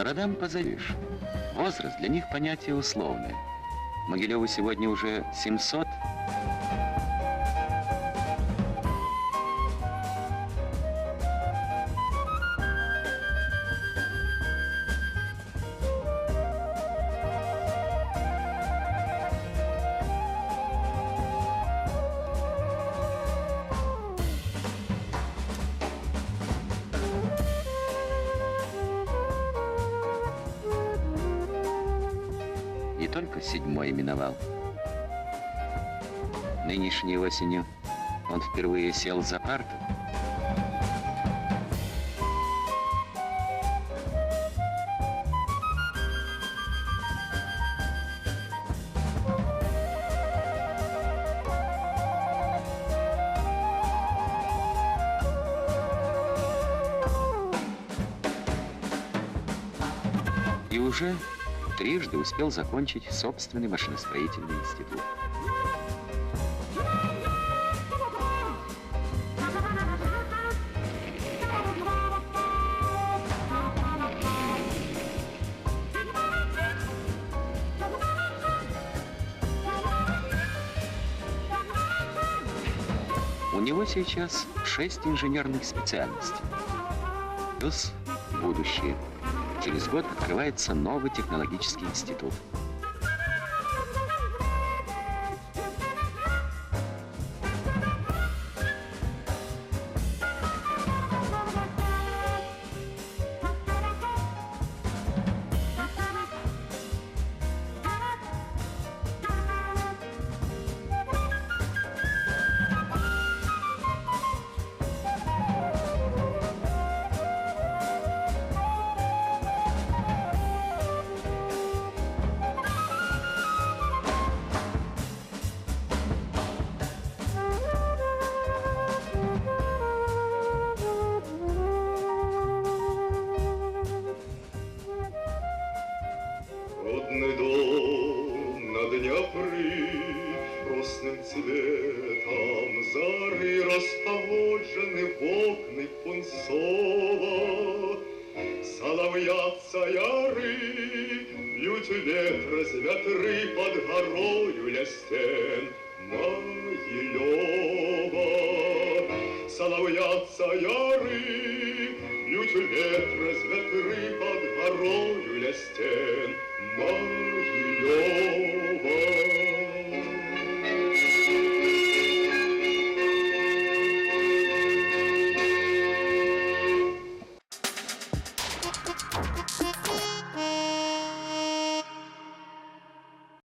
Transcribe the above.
городам позовешь. Возраст для них понятие условное. Могилеву сегодня уже 700. И только 7-й миновал. Нынешней осенью он впервые сел за парту. И уже трижды успел закончить собственный машиностроительный институт. У него сейчас 6 инженерных специальностей. Плюс будущее. Через год открывается новый технологический институт. Родный дом на Днепры росным цветом зары расположены в окны пунцово. Соловьятся яры, бьют ветра с ветры под горою ля стен Могилева. Соловьятся яры, бьют ветра с ветры под горою ля стен Могилева.